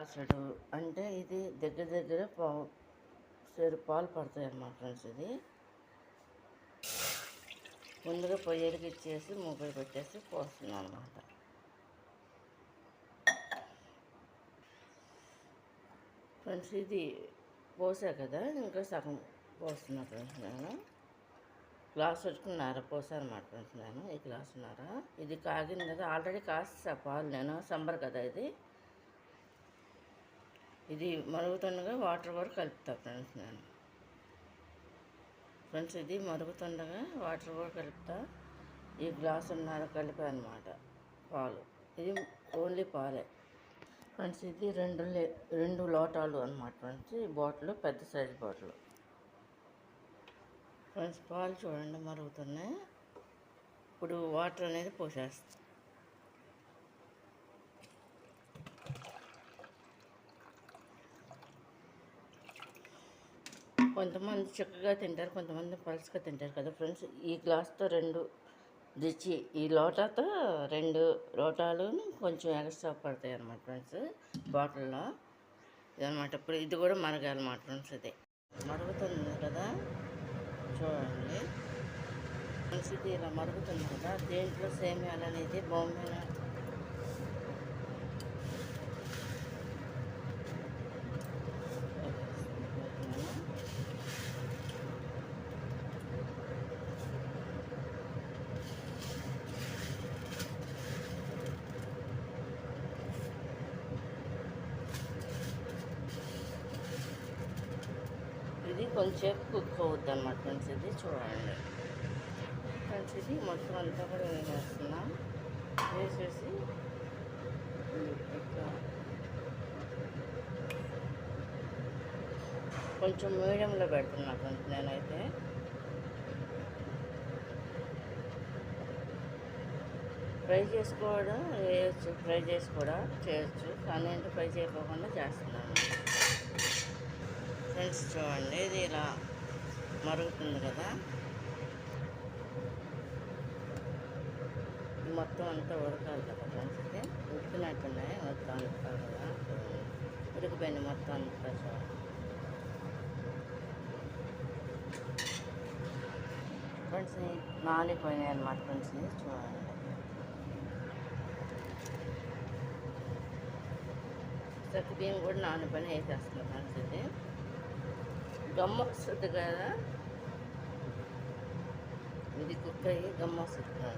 గ్లాసుడు అంటే ఇది దగ్గర దగ్గర సేరు పాలు పడతాయి అన్నమాట ఫ్రెండ్స్. ఇది ముందుగా పొయ్యికి ఇచ్చేసి మూగలు పెట్టేసి పోస్తున్నాను అనమాట. ఫ్రెండ్స్ ఇది పోసా కదా, ఇంకా సగం పోస్తున్నా ఫ్రెండ్స్. నేను గ్లాసున్నర పోసాను అనమాట ఫ్రెండ్స్. నేను ఈ గ్లాసున్నర ఇది కాగింది కదా, ఆల్రెడీ కాస్తా పాలు. నేను సంబర్ కదా ఇది మరుగుతుండగా వాటర్ కూడా కలుపుతా ఫ్రెండ్స్. నేను ఫ్రెండ్స్ ఇది మరుగుతుండగా వాటర్ కూడా కలుపుతా. ఈ గ్లాసున్నర కలిపా అనమాట పాలు. ఇది ఓన్లీ పాలే ఫ్రెండ్స్. ఇది రెండు లోటాలు అనమాట ఫ్రెండ్స్. ఈ బాటిల్ పెద్ద సైజు బాటిల్ ఫ్రెండ్స్. పాలు చూడండి మరుగుతున్నాయి. ఇప్పుడు వాటర్ అనేది పోసేస్తాం. కొంతమంది చిక్కగా తింటారు, కొంతమంది పలుచగా తింటారు కదా ఫ్రెండ్స్. ఈ గ్లాస్తో ఈ లోటాతో 2 లోటాలు కొంచెం ఎక్స్ట్రా పడతాయి అన్నమాట ఫ్రెండ్స్ బాటిల్లో. ఇదన్నమాట. ఇప్పుడు ఇది కూడా మరగాలన్నమాట ఫ్రెండ్స్. ఇది మరుగుతుంది కదా చూడండి ఫ్రెండ్స్. ఇది ఇలా మరుగుతుంది కదా, దేంట్లో సేమియాలు అనేది బొమ్మ ఇది కొంచెం కుక్ అవుద్ది అన్నమాట ఫ్రెండ్స్. ఇది చూడండి ఫ్రెండ్స్. ఇది మొత్తం అంతా కూడా వేసేస్తున్నా. వేసేసి ఇట్లా కొంచెం మీడియంలో పెడుతున్నా ఫ్రెండ్స్. నేనైతే ఫ్రై చేసుకోవడం వేయచ్చు, ఫ్రై చేసి కూడా చేయొచ్చు. కానీ అంటే ఫ్రై చేయకోకుండా చేస్తున్నాను ఫ్రెండ్స్. చూడండి ఇది ఇలా మరుగుతుంది కదా, మొత్తం అంతా ఉడకాలి కదా ఫ్రెండ్స్. ఇది ఉడికినట్టున్నాయి మొత్తం అంతా కదా, ఉడికిపోయింది మొత్తం అంతా. ఫ్రెండ్స్ నానిపోయినాయి అన్నమాట ఫ్రెండ్స్. చూడండి బియ్యం కూడా నానిపోయిన వేసేస్తున్నాం ఫ్రెండ్స్. ఇది గమ్మ వస్తుంది కదా, ఇది కుక్ అయ్యి గమ్మ వస్తుంది కదా.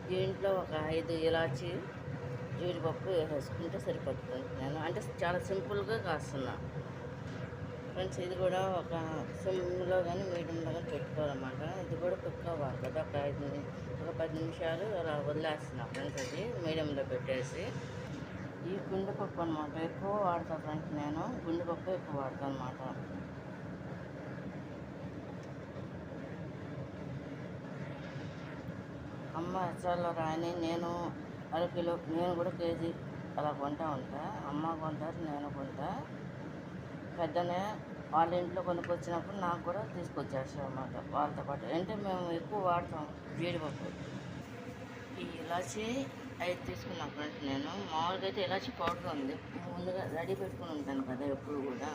దీంట్లో ఒక 5 ఇలాచి జీడిపప్పు వేసేసుకుంటే సరిపోతుంది. నేను అంటే చాలా సింపుల్గా కాస్తున్నా ఫ్రెండ్స్. ఇది కూడా ఒక సిమ్లో కానీ మీడియంలో కానీ పెట్టుకోవాలన్నమాట. ఇది కూడా కుక్ అవ్వాలి కదా, ఒక 10 నిమిషాలు అలా వదిలేస్తున్నా ఫ్రెండ్స్. అది మీడియంలో పెట్టేసి ఈ గుండెపప్పు అనమాట ఎక్కువ వాడతాను ఫ్రెండ్స్. నేను గుండెపప్పు ఎక్కువ వాడతాను అన్నమాట. అమ్మ ఎచ్చాల్లో రాని నేను అరకిలో, నేను కూడా కేజీ అలా కొంటా ఉంటా. అమ్మ కొంటారు, నేను కొంటా. పెద్దనే వాళ్ళ ఇంట్లో కొనుక్కొచ్చినప్పుడు నాకు కూడా తీసుకొచ్చేస్తాం అన్నమాట వాళ్ళతో పాటు. అంటే మేము ఎక్కువ వాడతాం జీడిపప్పు. ఈ ఇలాచి 5 తీసుకున్నాం ఫ్రెండ్స్. నేను మామూలుగా అయితే ఇలాచి పౌడర్ ఉంది, ముందుగా రెడీ పెట్టుకుని ఉంటాను కదా ఎప్పుడు కూడా.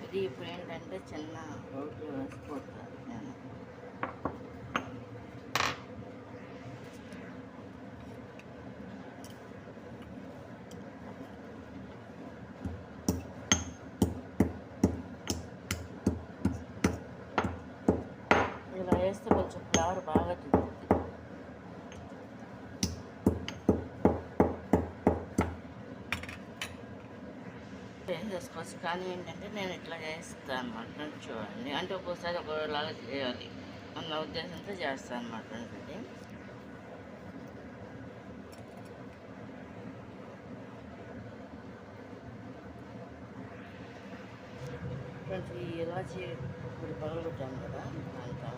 ఇది ఇప్పుడు ఏంటంటే చిన్న రోడ్లు వేసిపోతాను నేను. ఇలా వేస్తే కొంచెం ఫ్లేవర్ బాగా తిరుగుతుంది. వేసేసుకోవచ్చు, కానీ ఏంటంటే నేను ఇట్లా చేస్తాను అన్నమాట. చూడండి అంటే ఒక్కోసారి ఒకలాగా చేయాలి అన్న ఉద్దేశంతో చేస్తాను అన్నమాట. ఇది ఫ్రెండ్స్ ఈ ఇలాచి ఇప్పుడు పగలగొట్టాను కదా అంతా.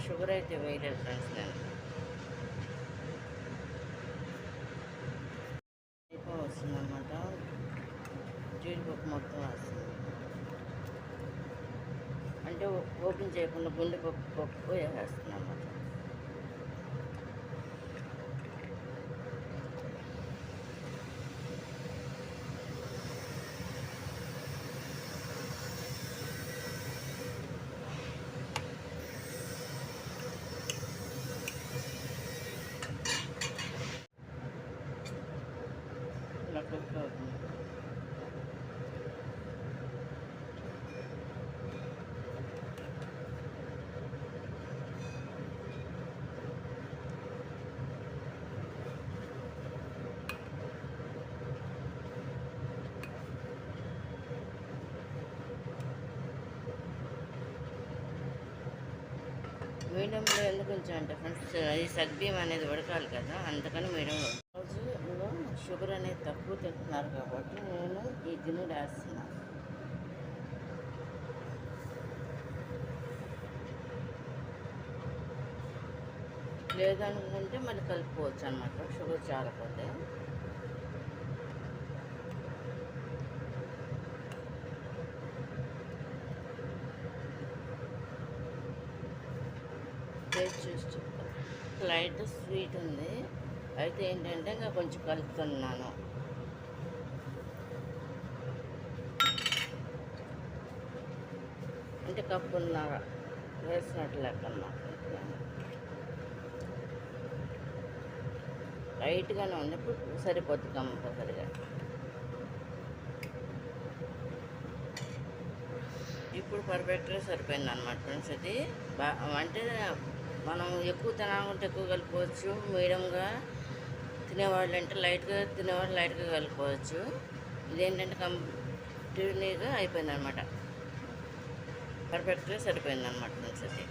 షుగర్ అయితే వేయలేదు ఫ్రెండ్స్ నేను. అయిపో వస్తుందన్నమాట. జీడిపప్పు మొత్తం వస్తుంది. అంటే ఓపెన్ చేయకుండా గుండె పప్పు వేసేస్తున్నాం అన్నమాట. ఇలా కుక్ అవుతుంది. మీడియంలో ఎందుకు ఉంచామంటే ఫ్రెండ్స్, ఈ సగ్బియ్యం అనేది ఉడకాలి కదా, అందుకని మీడియంలో. రోజులో షుగర్ అనేది తక్కువ తింటున్నారు కాబట్టి నేను ఈ గిన్నె వేస్తున్నాను. లేదనుకుంటే మళ్ళీ కలుపుకోవచ్చు అన్నమాట, షుగర్ చాలకపోతే. టేస్ట్ చూసి చెప్తాను. లైట్ స్వీట్ ఉంది, అయితే ఏంటంటే ఇంకా కొంచెం కలుపుతున్నాను. అంటే కప్పున్నర వేసినట్టు లెక్క అన్నమాట. లైట్గానే ఉంది, ఇప్పుడు సరిపోద్ది కంపల్సరిగా. ఇప్పుడు పర్ఫెక్ట్గా సరిపోయింది అనమాట ఫ్రెండ్స్. ఇది అంటే మనం ఎక్కువ తినాలంటే ఎక్కువ కలుపుకోవచ్చు, మీడియంగా తినేవాళ్ళు అంటే లైట్గా తినేవాళ్ళు లైట్గా కలుపుకోవచ్చు. ఇదేంటంటే కంప్లీట్గా అయిపోయింది అనమాట, పర్ఫెక్ట్గా సరిపోయింది అనమాట ఫ్రెండ్స్. ఇది